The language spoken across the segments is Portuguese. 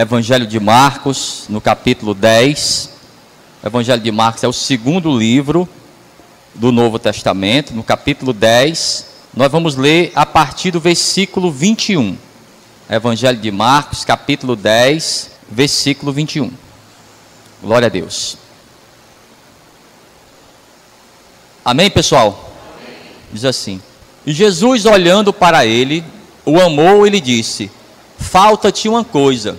Evangelho de Marcos, no capítulo 10. O Evangelho de Marcos é o segundo livro do Novo Testamento. No capítulo 10, nós vamos ler a partir do versículo 21. Evangelho de Marcos, capítulo 10, versículo 21. Glória a Deus. Amém, pessoal? Amém. Diz assim: E Jesus, olhando para ele, o amou e lhe disse: Falta-te uma coisa.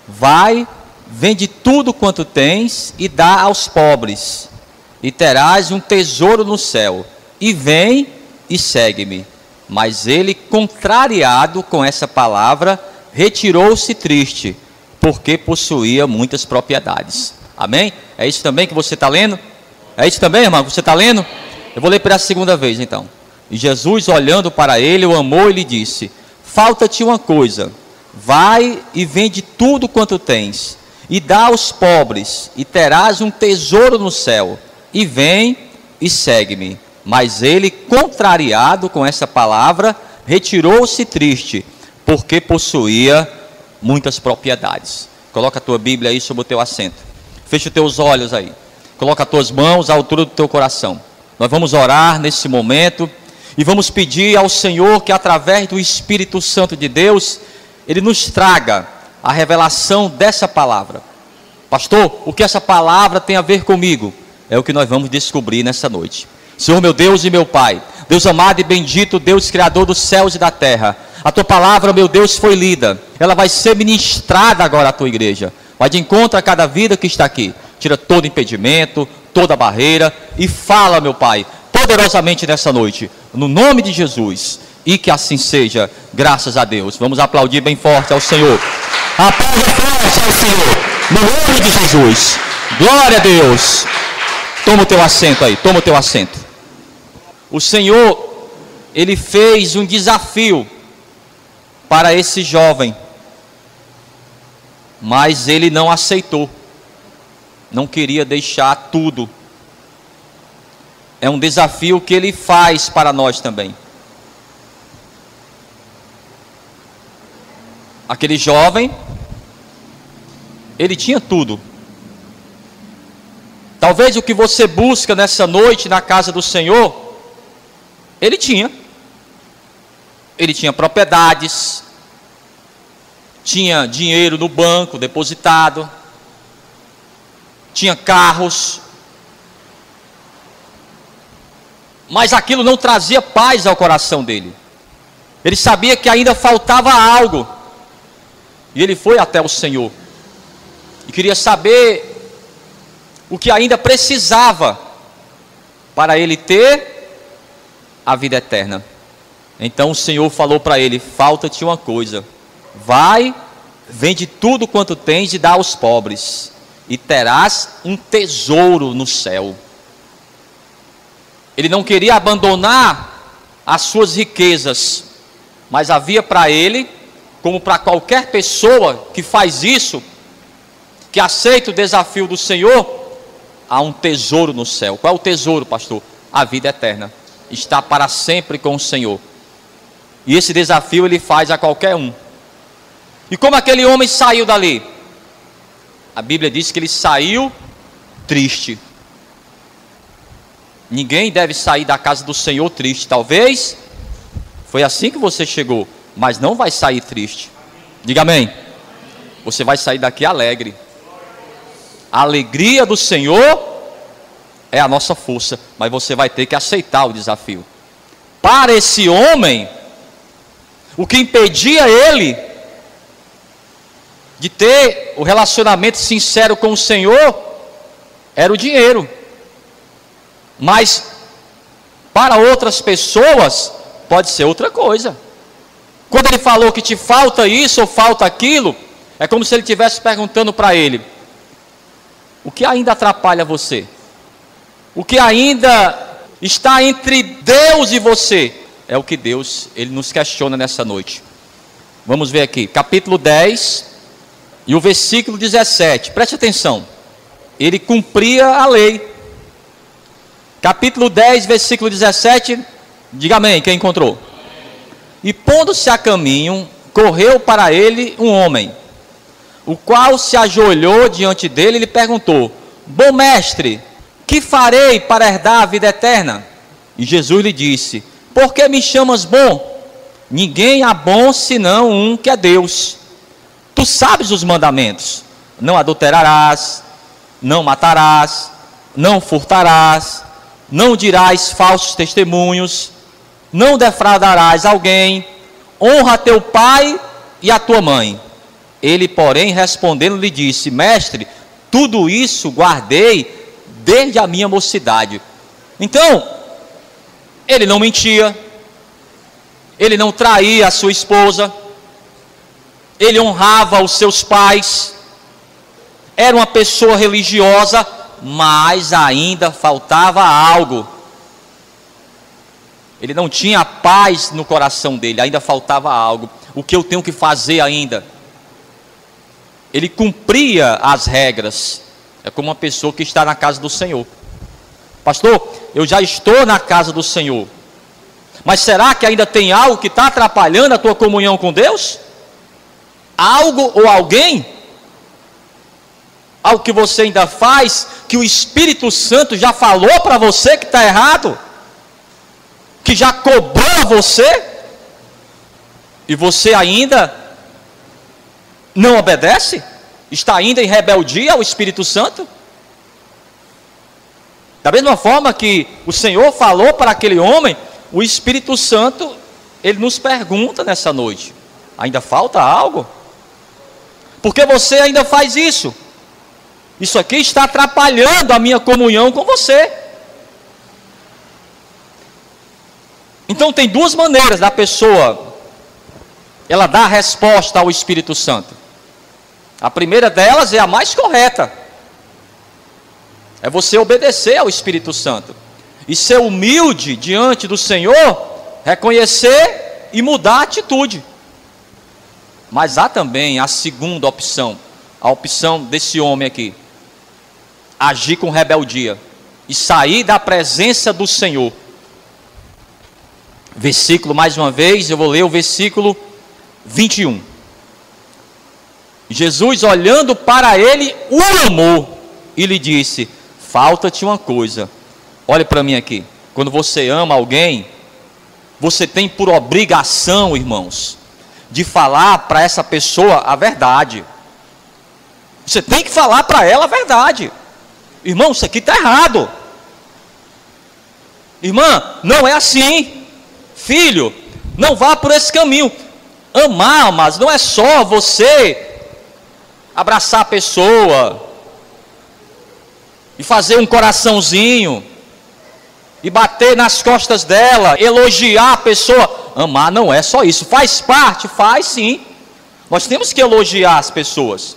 Vai, vende tudo quanto tens e dá aos pobres, e terás um tesouro no céu. E vem e segue-me. Mas ele, contrariado com essa palavra, retirou-se triste, porque possuía muitas propriedades. Amém? É isso também que você está lendo? É isso também, irmão, que você está lendo? Eu vou ler pela segunda vez, então. E Jesus, olhando para ele, o amou e lhe disse: Falta-te uma coisa. Vai e vende tudo quanto tens, e dá aos pobres, e terás um tesouro no céu. E vem e segue-me. Mas ele, contrariado com essa palavra, retirou-se triste, porque possuía muitas propriedades. Coloca a tua Bíblia aí sobre o teu assento. Fecha os teus olhos aí. Coloca as tuas mãos à altura do teu coração. Nós vamos orar nesse momento e vamos pedir ao Senhor que, através do Espírito Santo de Deus, Ele nos traga a revelação dessa palavra. Pastor, o que essa palavra tem a ver comigo? É o que nós vamos descobrir nessa noite. Senhor meu Deus e meu Pai, Deus amado e bendito, Deus Criador dos céus e da terra, a tua palavra, meu Deus, foi lida. Ela vai ser ministrada agora à tua igreja. Vai de encontro a cada vida que está aqui. Tira todo impedimento, toda barreira e fala, meu Pai, poderosamente nessa noite, no nome de Jesus. E que assim seja, graças a Deus. Vamos aplaudir bem forte ao Senhor. Aplauda forte ao Senhor, no nome de Jesus. Glória a Deus. Toma o teu assento aí, toma o teu assento. O Senhor, Ele fez um desafio para esse jovem, mas ele não aceitou. Não queria deixar tudo. É um desafio que Ele faz para nós também. Aquele jovem, ele tinha tudo. Talvez o que você busca nessa noite na casa do Senhor, ele tinha. Ele tinha propriedades, tinha dinheiro no banco depositado, tinha carros, mas aquilo não trazia paz ao coração dele. Ele sabia que ainda faltava algo. E ele foi até o Senhor e queria saber o que ainda precisava para ele ter a vida eterna. Então o Senhor falou para ele: falta-te uma coisa. Vai, vende tudo quanto tens e dá aos pobres, e terás um tesouro no céu. Ele não queria abandonar as suas riquezas, mas havia para ele, como para qualquer pessoa que faz isso, que aceita o desafio do Senhor, há um tesouro no céu. Qual é o tesouro, pastor? A vida eterna. Está para sempre com o Senhor. E esse desafio ele faz a qualquer um. E como aquele homem saiu dali? A Bíblia diz que ele saiu triste. Ninguém deve sair da casa do Senhor triste. Talvez foi assim que você chegou, mas não vai sair triste. Diga amém. Você vai sair daqui alegre. A alegria do Senhor é a nossa força, mas você vai ter que aceitar o desafio. Para esse homem, o que impedia ele de ter o relacionamento sincero com o Senhor era o dinheiro. Mas para outras pessoas pode ser outra coisa. Quando ele falou que te falta isso ou falta aquilo, é como se ele estivesse perguntando para ele: o que ainda atrapalha você? O que ainda está entre Deus e você? É o que Deus, Ele nos questiona nessa noite. Vamos ver aqui, capítulo 10 e o versículo 17. Preste atenção. Ele cumpria a lei. Capítulo 10, versículo 17. Diga amém, quem encontrou? E pondo-se a caminho, correu para ele um homem, o qual se ajoelhou diante dele e lhe perguntou: bom mestre, que farei para herdar a vida eterna? E Jesus lhe disse: por que me chamas bom? Ninguém há bom senão um, que é Deus. Tu sabes os mandamentos: não adulterarás, não matarás, não furtarás, não dirás falsos testemunhos, não defraudarás alguém, honra teu pai e a tua mãe. Ele, porém, respondendo, lhe disse: mestre, tudo isso guardei desde a minha mocidade. Então, ele não mentia, ele não traía a sua esposa, ele honrava os seus pais, era uma pessoa religiosa, mas ainda faltava algo. Ele não tinha paz no coração dele, ainda faltava algo. O que eu tenho que fazer ainda? Ele cumpria as regras. É como uma pessoa que está na casa do Senhor. Pastor, eu já estou na casa do Senhor, mas será que ainda tem algo que está atrapalhando a tua comunhão com Deus? Algo ou alguém? Algo que você ainda faz, que o Espírito Santo já falou para você que está errado? Que já cobrou você? E você ainda não obedece? Está ainda em rebeldia ao Espírito Santo? Da mesma forma que o Senhor falou para aquele homem, o Espírito Santo, ele nos pergunta nessa noite: ainda falta algo? Porque você ainda faz isso? Isso aqui está atrapalhando a minha comunhão com você. Então tem duas maneiras da pessoa ela dar resposta ao Espírito Santo. A primeira delas é a mais correta. É você obedecer ao Espírito Santo e ser humilde diante do Senhor, reconhecer e mudar a atitude. Mas há também a segunda opção, a opção desse homem aqui: agir com rebeldia e sair da presença do Senhor. Versículo, mais uma vez, eu vou ler o versículo 21. Jesus, olhando para ele, o amou e lhe disse: falta-te uma coisa. Olhe para mim aqui. Quando você ama alguém, você tem por obrigação, irmãos, de falar para essa pessoa a verdade. Você tem que falar para ela a verdade. Irmão, isso aqui está errado. Irmã, não é assim. Filho, não vá por esse caminho. Amar, mas não é só você abraçar a pessoa e fazer um coraçãozinho e bater nas costas dela, elogiar a pessoa. Amar não é só isso. Faz parte, faz sim. Nós temos que elogiar as pessoas.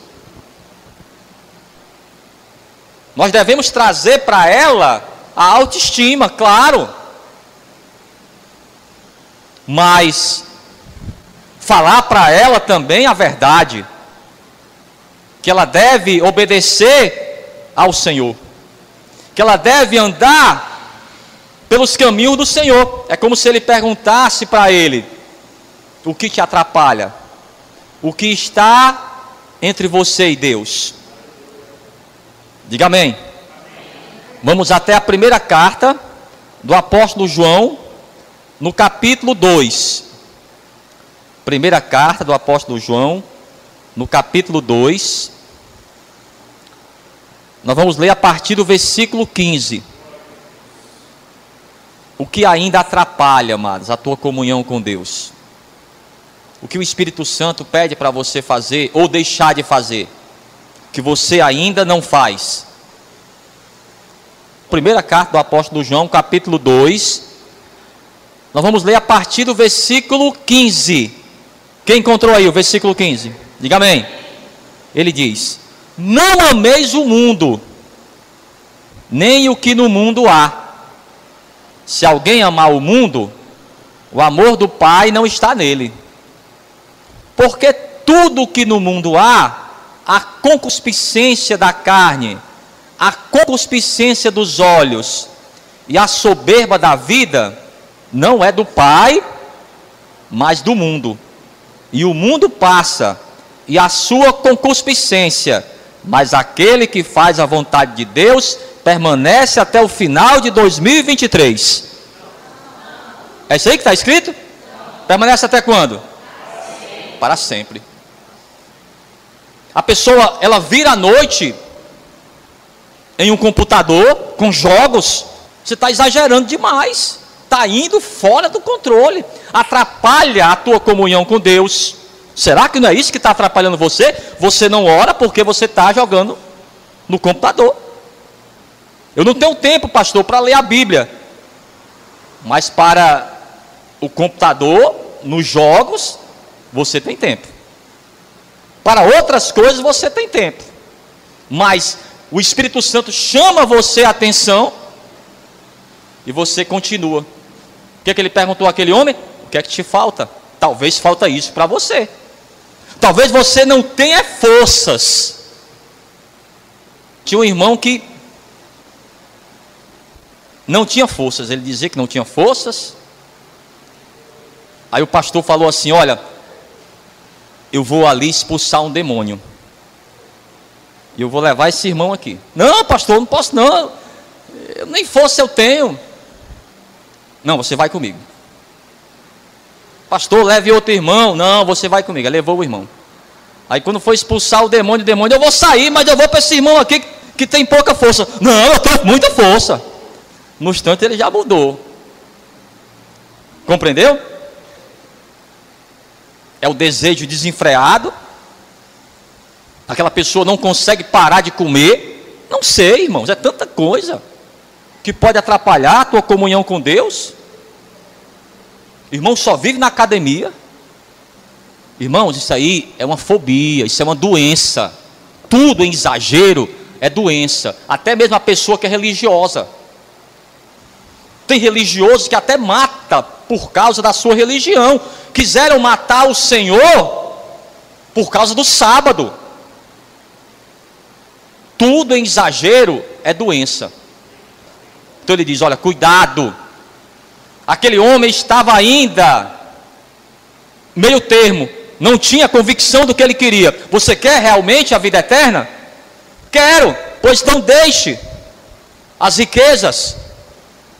Nós devemos trazer para ela a autoestima, claro. Mas falar para ela também a verdade, que ela deve obedecer ao Senhor, que ela deve andar pelos caminhos do Senhor. É como se ele perguntasse para ele: o que te atrapalha? O que está entre você e Deus? Diga amém. Vamos até a primeira carta do apóstolo João, no capítulo 2. Primeira carta do apóstolo João, no capítulo 2. Nós vamos ler a partir do versículo 15. O que ainda atrapalha, amados, a tua comunhão com Deus? O que o Espírito Santo pede para você fazer ou deixar de fazer, que você ainda não faz? Primeira carta do apóstolo João, capítulo 2. Nós vamos ler a partir do versículo 15. Quem encontrou aí o versículo 15? Diga amém. Ele diz: não ameis o mundo, nem o que no mundo há. Se alguém amar o mundo, o amor do Pai não está nele. Porque tudo que no mundo há, a concupiscência da carne, a concupiscência dos olhos e a soberba da vida, não é do Pai, mas do mundo. E o mundo passa, e a sua concupiscência, mas aquele que faz a vontade de Deus permanece até o final de 2023. É isso aí que está escrito? Permanece até quando? Para sempre. A pessoa, ela vira à noite em um computador com jogos. Você está exagerando demais. Está indo fora do controle. Atrapalha a tua comunhão com Deus. Será que não é isso que está atrapalhando você? Você não ora porque você está jogando no computador. Eu não tenho tempo, pastor, para ler a Bíblia. Mas para o computador, nos jogos, você tem tempo. Para outras coisas você tem tempo. Mas o Espírito Santo chama você a atenção e você continua. O que é que ele perguntou àquele homem? O que é que te falta? Talvez falta isso para você. Talvez você não tenha forças. Tinha um irmão que não tinha forças. Ele dizia que não tinha forças. Aí o pastor falou assim: olha, eu vou ali expulsar um demônio. E eu vou levar esse irmão aqui. Não, pastor, não posso não. Nem força eu tenho. Não, você vai comigo. Pastor, leve outro irmão. Não, você vai comigo. Ele levou o irmão. Aí quando foi expulsar o demônio, eu vou sair, mas eu vou para esse irmão aqui que tem pouca força. Não, eu tenho muita força. No instante ele já mudou. Compreendeu? É o desejo desenfreado. Aquela pessoa não consegue parar de comer. Não sei, irmãos, é tanta coisa que pode atrapalhar a tua comunhão com Deus. Irmão, só vive na academia. Irmãos, isso aí é uma fobia, isso é uma doença. Tudo em exagero é doença. Até mesmo a pessoa que é religiosa. Tem religiosos que até mata por causa da sua religião. Quiseram matar o Senhor por causa do sábado. Tudo em exagero é doença. Então ele diz: olha, cuidado. Aquele homem estava ainda meio termo, não tinha convicção do que ele queria. Você quer realmente a vida eterna? Quero, pois então deixe as riquezas.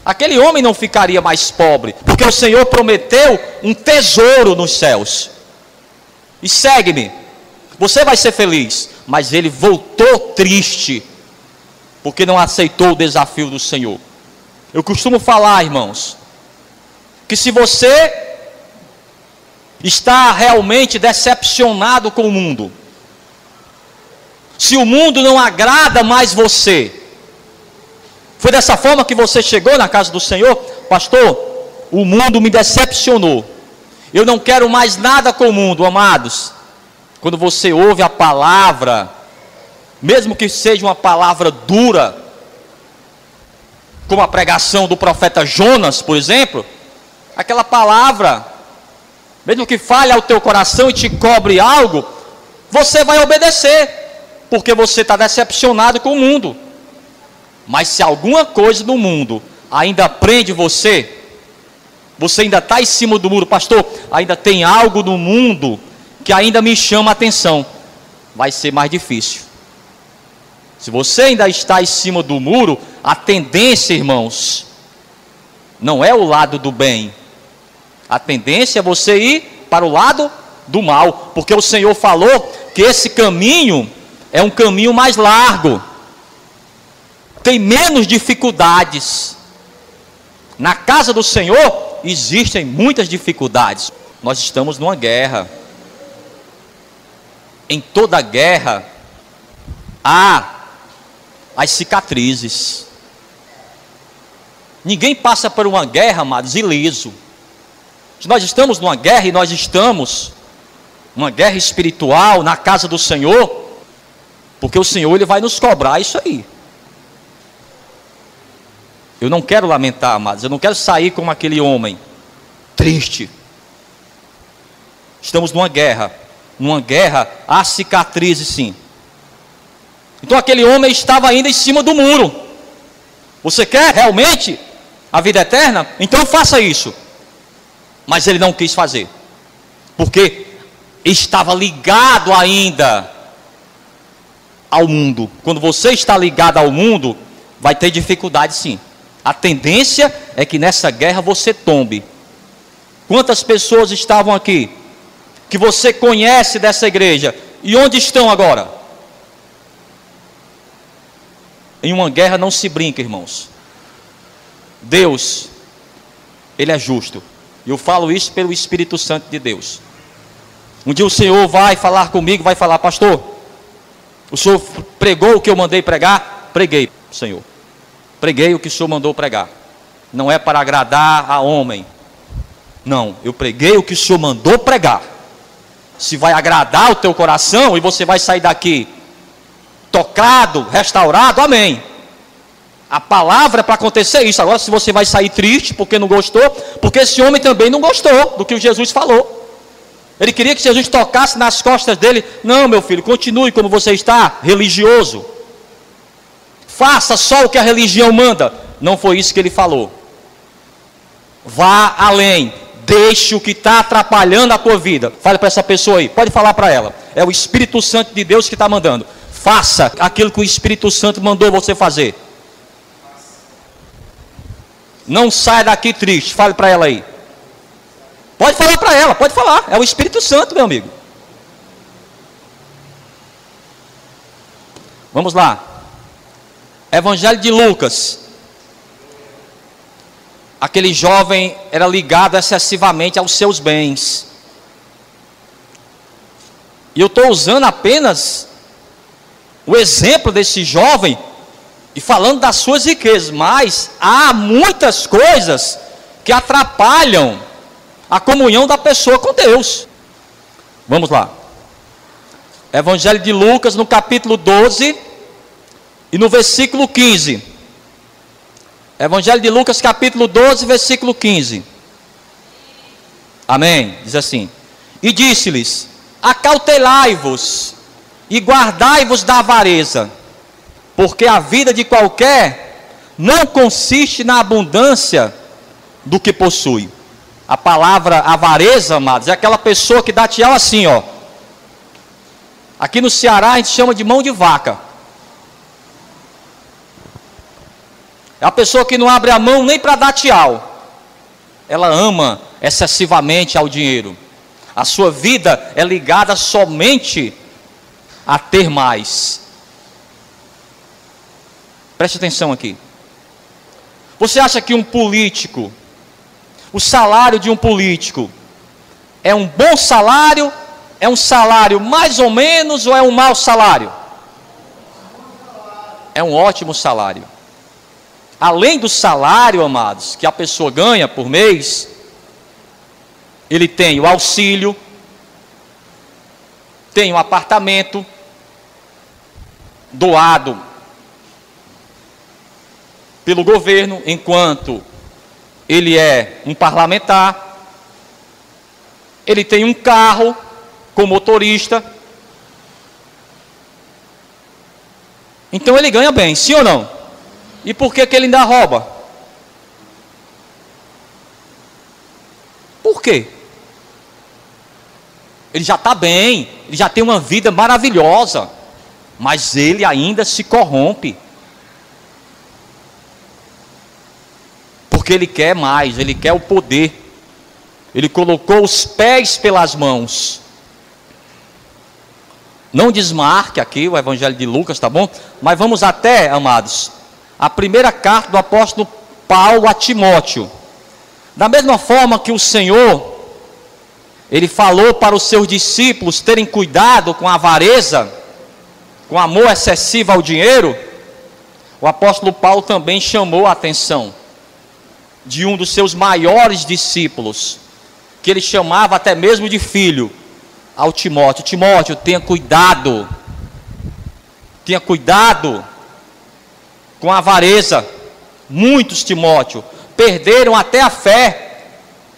Aquele homem não ficaria mais pobre, porque o Senhor prometeu um tesouro nos céus. E segue-me, você vai ser feliz. Mas ele voltou triste, porque não aceitou o desafio do Senhor. Eu costumo falar, irmãos, que se você está realmente decepcionado com o mundo, se o mundo não agrada mais você, foi dessa forma que você chegou na casa do Senhor? Pastor, o mundo me decepcionou, eu não quero mais nada com o mundo. Amados, quando você ouve a palavra, mesmo que seja uma palavra dura, como a pregação do profeta Jonas, por exemplo, aquela palavra, mesmo que fale ao teu coração e te cobre algo, você vai obedecer, porque você está decepcionado com o mundo. Mas se alguma coisa no mundo ainda prende você, você ainda está em cima do muro. Pastor, ainda tem algo no mundo que ainda me chama a atenção, vai ser mais difícil. Se você ainda está em cima do muro, a tendência, irmãos, não é o lado do bem. A tendência é você ir para o lado do mal, porque o Senhor falou que esse caminho é um caminho mais largo, tem menos dificuldades. Na casa do Senhor existem muitas dificuldades. Nós estamos numa guerra. Em toda guerra há as cicatrizes. Ninguém passa por uma guerra, amados, ileso. Se nós estamos numa guerra, e nós estamos numa guerra espiritual na casa do Senhor, porque o Senhor ele vai nos cobrar isso aí. Eu não quero lamentar, amados, eu não quero sair como aquele homem triste. Estamos numa guerra há cicatrizes, sim. Então aquele homem estava ainda em cima do muro. Você quer realmente a vida eterna? Então faça isso. Mas ele não quis fazer, porque estava ligado ainda ao mundo. Quando você está ligado ao mundo, vai ter dificuldade sim. A tendência é que nessa guerra você tombe. Quantas pessoas estavam aqui que você conhece dessa igreja e onde estão agora? Em uma guerra não se brinca, irmãos. Deus, Ele é justo. E eu falo isso pelo Espírito Santo de Deus. Um dia o Senhor vai falar comigo, vai falar: pastor, o Senhor pregou o que eu mandei pregar? Preguei, Senhor. Preguei o que o Senhor mandou pregar. Não é para agradar a homem. Não, eu preguei o que o Senhor mandou pregar. Se vai agradar o teu coração e você vai sair daqui tocado, restaurado, amém. A palavra é para acontecer isso. Agora, se você vai sair triste porque não gostou, porque esse homem também não gostou do que o Jesus falou. Ele queria que Jesus tocasse nas costas dele. Não, meu filho, continue como você está, religioso. Faça só o que a religião manda. Não foi isso que ele falou. Vá além. Deixe o que está atrapalhando a tua vida. Fale para essa pessoa aí. Pode falar para ela. É o Espírito Santo de Deus que está mandando. Faça aquilo que o Espírito Santo mandou você fazer. Não saia daqui triste. Fale para ela aí. Pode falar para ela, pode falar. É o Espírito Santo, meu amigo. Vamos lá. Evangelho de Lucas. Aquele jovem era ligado excessivamente aos seus bens. E eu estou usando apenas o exemplo desse jovem e falando das suas riquezas. Mas há muitas coisas que atrapalham a comunhão da pessoa com Deus. Vamos lá. Evangelho de Lucas, no capítulo 12 e no versículo 15. Evangelho de Lucas, capítulo 12, versículo 15. Amém. Diz assim: e disse-lhes: acautelai-vos e guardai-vos da avareza, porque a vida de qualquer não consiste na abundância do que possui. A palavra avareza, amados, é aquela pessoa que dá tchau assim, ó. Aqui no Ceará a gente chama de mão de vaca. É a pessoa que não abre a mão nem para dar tchau. Ela ama excessivamente ao dinheiro. A sua vida é ligada somente a ter mais. Preste atenção aqui. Você acha que um político, o salário de um político, é um bom salário, é um salário mais ou menos ou é um mau salário? É um ótimo salário. Além do salário, amados, que a pessoa ganha por mês, ele tem o auxílio, tem um apartamento doado pelo governo, enquanto ele é um parlamentar, ele tem um carro com motorista, então ele ganha bem, sim ou não? E por que ele ainda rouba? Por quê? Ele já está bem, ele já tem uma vida maravilhosa, mas ele ainda se corrompe. Porque ele quer mais, ele quer o poder. Ele colocou os pés pelas mãos. Não desmarque aqui o Evangelho de Lucas, tá bom? Mas vamos até, amados, a primeira carta do apóstolo Paulo a Timóteo. Da mesma forma que o Senhor, Ele falou para os seus discípulos terem cuidado com a avareza, com amor excessivo ao dinheiro, o apóstolo Paulo também chamou a atenção de um dos seus maiores discípulos, que ele chamava até mesmo de filho, ao Timóteo. Timóteo, tenha cuidado com a avareza. Muitos, Timóteo, perderam até a fé,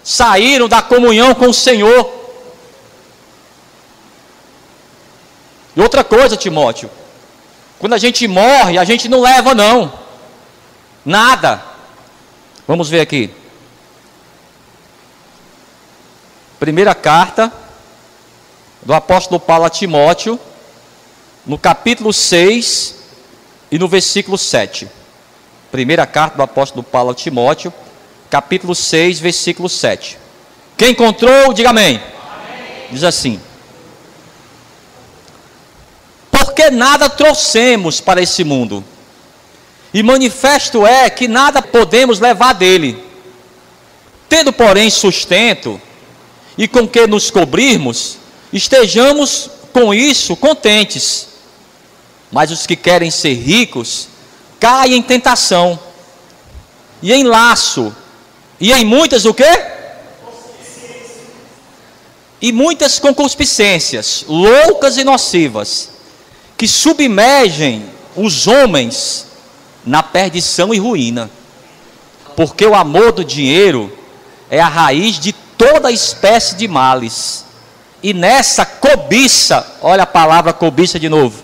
saíram da comunhão com o Senhor. E outra coisa, Timóteo, quando a gente morre, a gente não leva não, nada. Vamos ver aqui. Primeira carta do apóstolo Paulo a Timóteo, no capítulo 6 e no versículo 7. Primeira carta do apóstolo Paulo a Timóteo, capítulo 6, versículo 7. Quem encontrou, diga amém. Amém. Diz assim: porque nada trouxemos para esse mundo, e manifesto é que nada podemos levar dele. Tendo, porém, sustento, e com que nos cobrirmos, estejamos com isso contentes. Mas os que querem ser ricos, caem em tentação, e em laço, e em muitas o quê? E muitas concupiscências, loucas e nocivas, que submergem os homens na perdição e ruína. Porque o amor do dinheiro é a raiz de toda espécie de males. E nessa cobiça, olha a palavra cobiça de novo,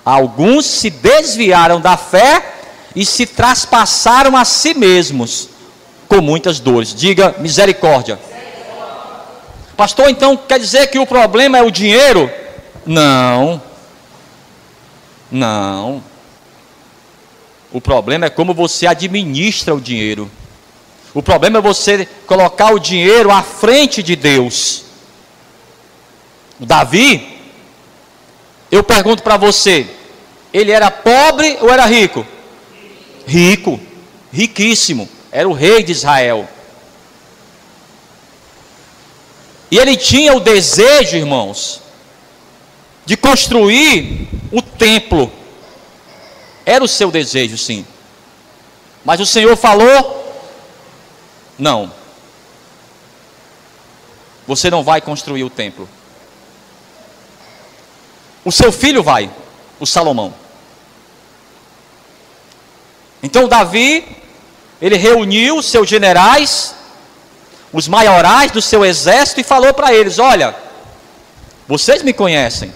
alguns se desviaram da fé e se traspassaram a si mesmos com muitas dores. Diga misericórdia. Pastor, então quer dizer que o problema é o dinheiro? Não. O problema é como você administra o dinheiro. O problema é você colocar o dinheiro à frente de Deus. Davi, eu pergunto para você, ele era pobre ou era rico? Rico, riquíssimo, era o rei de Israel. E ele tinha o desejo, irmãos, de construir o templo. Era o seu desejo, sim. Mas o Senhor falou: não, você não vai construir o templo. O seu filho vai, o Salomão. Então Davi, ele reuniu seus generais, os maiorais do seu exército, e falou para eles: olha, vocês me conhecem,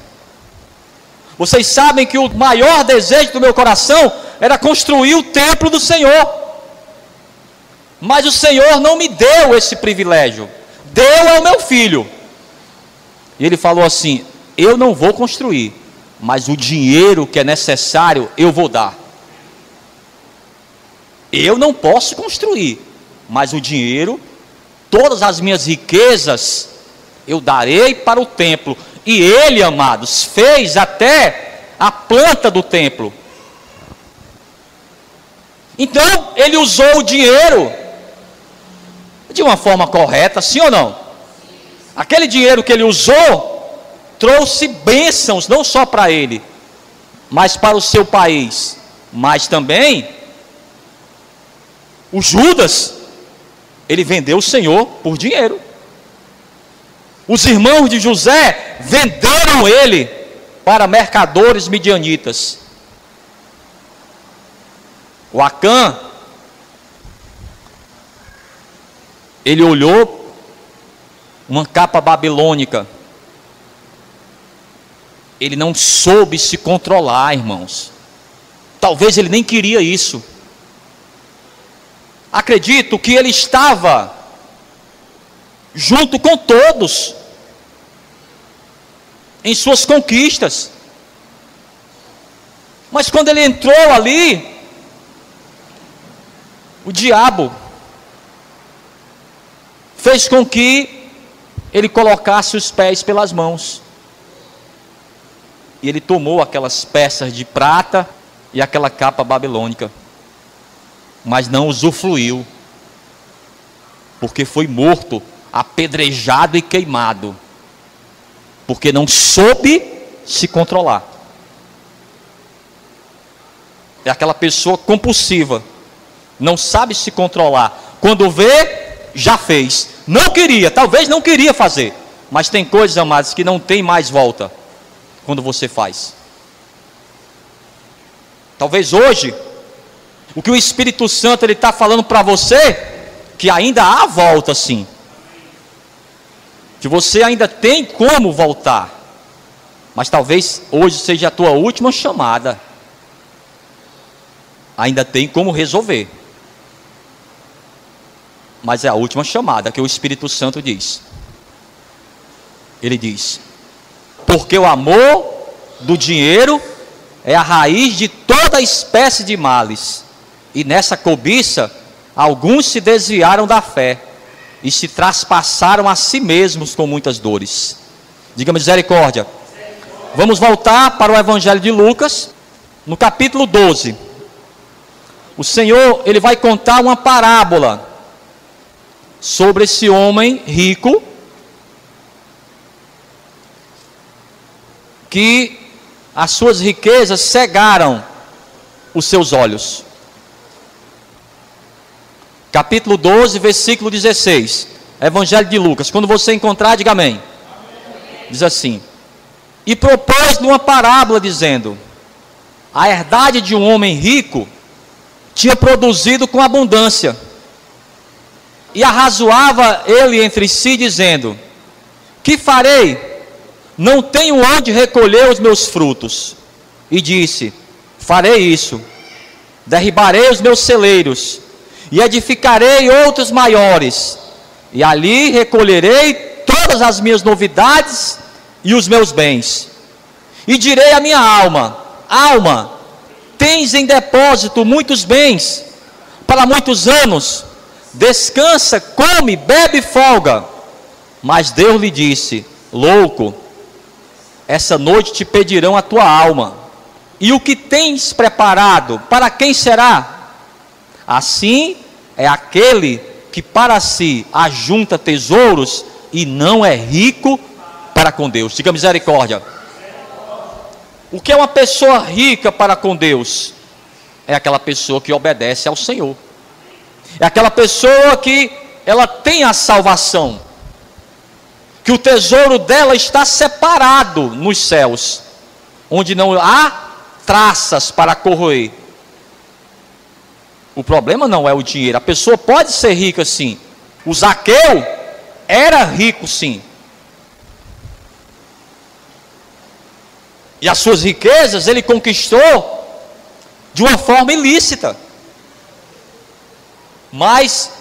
vocês sabem que o maior desejo do meu coração era construir o templo do Senhor, mas o Senhor não me deu esse privilégio, deu ao meu filho. E ele falou assim: eu não vou construir, mas o dinheiro que é necessário eu vou dar. Eu não posso construir, mas o dinheiro, todas as minhas riquezas, eu darei para o templo. E ele, amados, fez até a planta do templo. Então, ele usou o dinheiro de uma forma correta, sim ou não? Aquele dinheiro que ele usou trouxe bênçãos, não só para ele, mas para o seu país. Mas também, o Judas, ele vendeu o Senhor por dinheiro. Os irmãos de José venderam ele para mercadores midianitas. O Acã, ele olhou uma capa babilônica. Ele não soube se controlar, irmãos. Talvez ele nem queria isso. Acredito que ele estava junto com todos em suas conquistas. Mas quando ele entrou ali, o diabo fez com que ele colocasse os pés pelas mãos. E ele tomou aquelas peças de prata e aquela capa babilônica, mas não usufruiu, porque foi morto, apedrejado e queimado, porque não soube se controlar. É aquela pessoa compulsiva, não sabe se controlar, quando vê, já fez, não queria, talvez não queria fazer, mas tem coisas, amados, que não tem mais volta quando você faz. Talvez hoje, o que o Espírito Santo está falando para você, que ainda há volta sim, que você ainda tem como voltar, mas talvez hoje seja a tua última chamada, ainda tem como resolver, mas é a última chamada que o Espírito Santo diz. Ele diz: porque o amor do dinheiro é a raiz de toda espécie de males. E nessa cobiça, alguns se desviaram da fé e se traspassaram a si mesmos com muitas dores. Diga misericórdia. Vamos voltar para o Evangelho de Lucas, no capítulo 12. O Senhor, ele vai contar uma parábola sobre esse homem rico que as suas riquezas cegaram os seus olhos. Capítulo 12, versículo 16. Evangelho de Lucas. Quando você encontrar, diga amém. Diz assim: e propôs-lhe uma parábola, dizendo: a herdade de um homem rico tinha produzido com abundância. E arrazoava ele entre si, dizendo: que farei? Não tenho onde recolher os meus frutos. E disse: farei isso, derribarei os meus celeiros, e edificarei outros maiores, e ali recolherei todas as minhas novidades e os meus bens. E direi à minha alma: alma, tens em depósito muitos bens para muitos anos, descansa, come, bebe e folga. Mas Deus lhe disse: louco, essa noite te pedirão a tua alma, e o que tens preparado, para quem será? Assim é aquele que para si ajunta tesouros e não é rico para com Deus. Diga misericórdia. O que é uma pessoa rica para com Deus? É aquela pessoa que obedece ao Senhor. É aquela pessoa que ela tem a salvação, que o tesouro dela está separado nos céus, onde não há traças para corroer. O problema não é o dinheiro. A pessoa pode ser rica sim. O Zaqueu era rico sim. E as suas riquezas ele conquistou de uma forma ilícita. Mas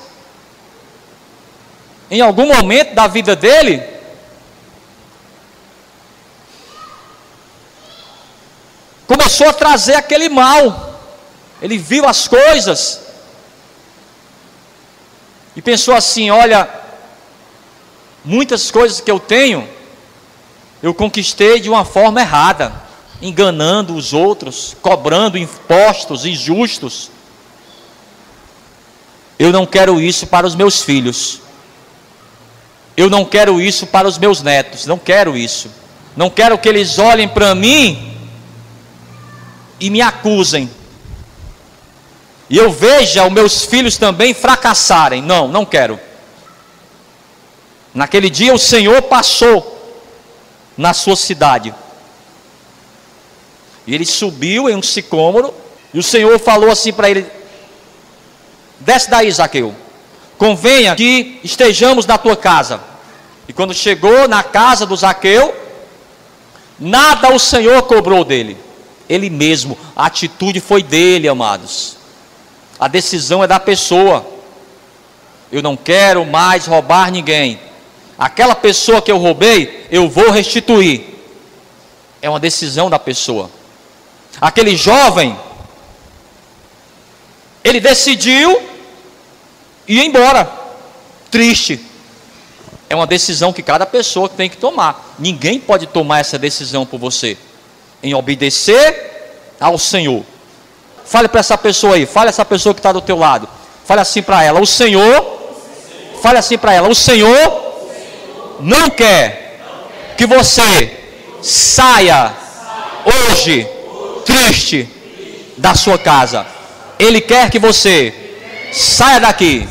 em algum momento da vida dele, começou a trazer aquele mal. Ele viu as coisas e pensou assim: olha, muitas coisas que eu tenho, eu conquistei de uma forma errada, enganando os outros, cobrando impostos injustos. Eu não quero isso para os meus filhos. Eu não quero isso para os meus netos. Não quero isso. Não quero que eles olhem para mim e me acusem, e eu veja os meus filhos também fracassarem. Não, não quero. Naquele dia o Senhor passou na sua cidade, e ele subiu em um sicômoro, e o Senhor falou assim para ele: desce daí, Zaqueu, convenha que estejamos na tua casa. E quando chegou na casa do Zaqueu, nada o Senhor cobrou dele. Ele mesmo, a atitude foi dele, amados. A decisão é da pessoa. Eu não quero mais roubar ninguém. Aquela pessoa que eu roubei, eu vou restituir. É uma decisão da pessoa. Aquele jovem, ele decidiu ir embora, triste. É uma decisão que cada pessoa tem que tomar. Ninguém pode tomar essa decisão por você, em obedecer ao Senhor. Fale para essa pessoa aí, fale essa pessoa que está do teu lado, fale assim para ela: o Senhor, fale assim para ela: o Senhor não quer que você saia hoje triste da sua casa. Ele quer que você saia daqui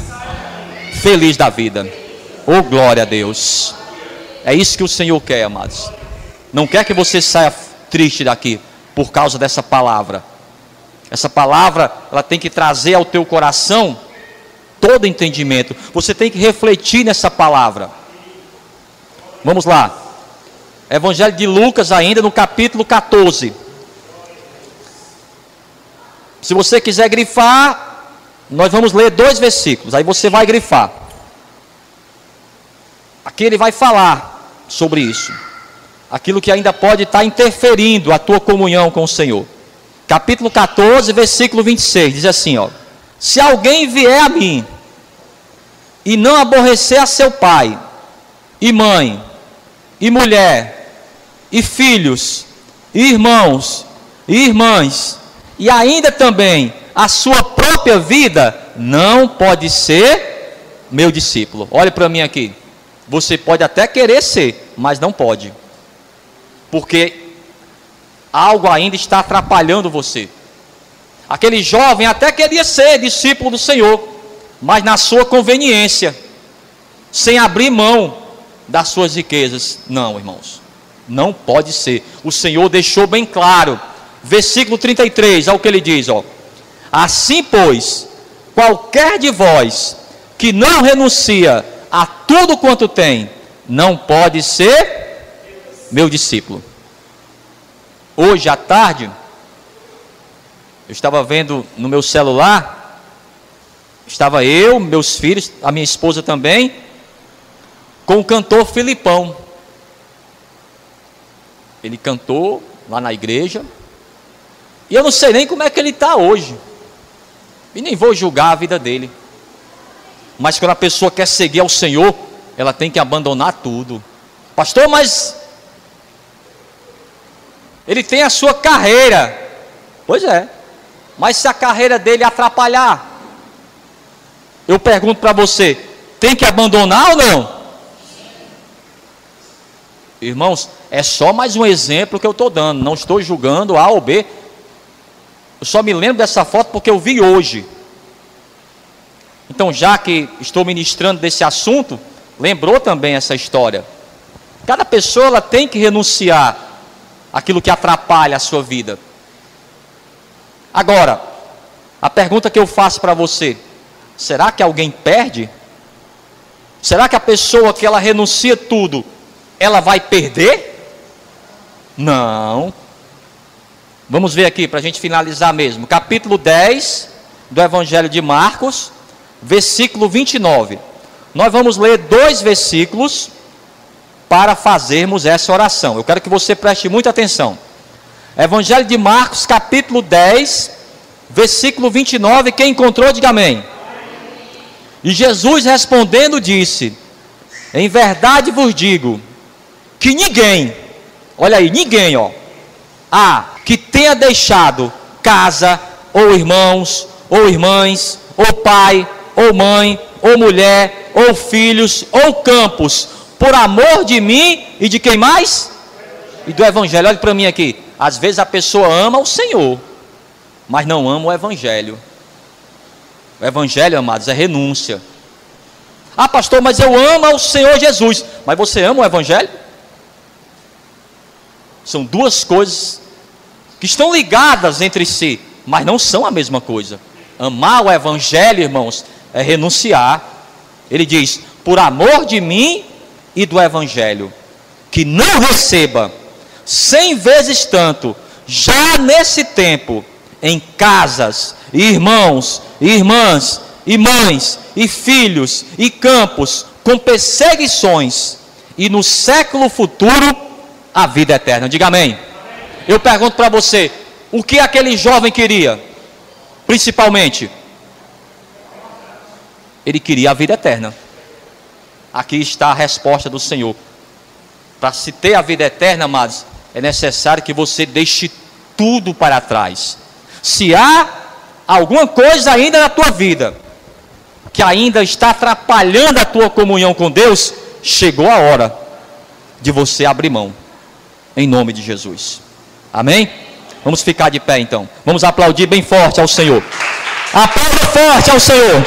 feliz da vida. Oh, glória a Deus. É isso que o Senhor quer, amados. Não quer que você saia triste daqui por causa dessa palavra. Essa palavra, ela tem que trazer ao teu coração todo entendimento. Você tem que refletir nessa palavra. Vamos lá. Evangelho de Lucas, ainda no capítulo 14. Se você quiser grifar, nós vamos ler 2 versículos. Aí você vai grifar. Aqui ele vai falar sobre isso. aquilo que ainda pode estar interferindo a tua comunhão com o Senhor. Capítulo 14, versículo 26, diz assim, ó: se alguém vier a mim e não aborrecer a seu pai, e mãe, e mulher, e filhos, e irmãos, e irmãs, e ainda também a sua própria vida, não pode ser meu discípulo. Olhe para mim aqui. Você pode até querer ser, mas não pode, porque algo ainda está atrapalhando você. Aquele jovem até queria ser discípulo do Senhor, mas na sua conveniência, sem abrir mão das suas riquezas. Não, irmãos, não pode ser. O Senhor deixou bem claro, versículo 33, olha o que ele diz, ó: assim pois, qualquer de vós que não renuncia a tudo quanto tem, não pode ser meu discípulo. Hoje à tarde, eu estava vendo no meu celular, estava eu, meus filhos, a minha esposa também, com o cantor Filipão. Ele cantou lá na igreja, e eu não sei nem como é que ele está hoje, e nem vou julgar a vida dele, mas quando a pessoa quer seguir ao Senhor, ela tem que abandonar tudo. Pastor, mas ele tem a sua carreira. Pois é, mas se a carreira dele atrapalhar, eu pergunto para você, tem que abandonar ou não? Irmãos, é só mais um exemplo que eu estou dando, não estou julgando A ou B. Eu só me lembro dessa foto porque eu vi hoje. Então, já que estou ministrando desse assunto, lembrou também essa história. Cada pessoa ela tem que renunciar àquilo que atrapalha a sua vida. Agora, a pergunta que eu faço para você: será que alguém perde? Será que a pessoa que ela renuncia tudo, ela vai perder? Não. Vamos ver aqui para a gente finalizar mesmo. Capítulo 10 do Evangelho de Marcos, versículo 29. Nós vamos ler 2 versículos para fazermos essa oração. Eu quero que você preste muita atenção. Evangelho de Marcos, capítulo 10, versículo 29. Quem encontrou, diga amém. E Jesus respondendo disse: em verdade vos digo que ninguém, olha aí, ninguém, ó, que tenha deixado casa, ou irmãos, ou irmãs, ou pai, ou mãe, ou mulher, ou filhos, ou campos, por amor de mim e de quem mais? E do Evangelho. Olha para mim aqui. Às vezes a pessoa ama o Senhor, mas não ama o Evangelho. O Evangelho, amados, é renúncia. Ah, pastor, mas eu amo ao Senhor Jesus. Mas você ama o Evangelho? São duas coisas que estão ligadas entre si, mas não são a mesma coisa. Amar o Evangelho, irmãos, é renunciar. Ele diz: por amor de mim e do Evangelho, que não receba 100 vezes tanto, já nesse tempo, em casas, irmãos, irmãs, e mães, e filhos, e campos, com perseguições, e no século futuro, a vida eterna. Diga amém. Eu pergunto para você, o que aquele jovem queria? Principalmente, ele queria a vida eterna. Aqui está a resposta do Senhor. Para se ter a vida eterna, amados, é necessário que você deixe tudo para trás. Se há alguma coisa ainda na tua vida que ainda está atrapalhando a tua comunhão com Deus, chegou a hora de você abrir mão, em nome de Jesus. Amém? Vamos ficar de pé então. Vamos aplaudir bem forte ao Senhor. Aplauda forte ao Senhor.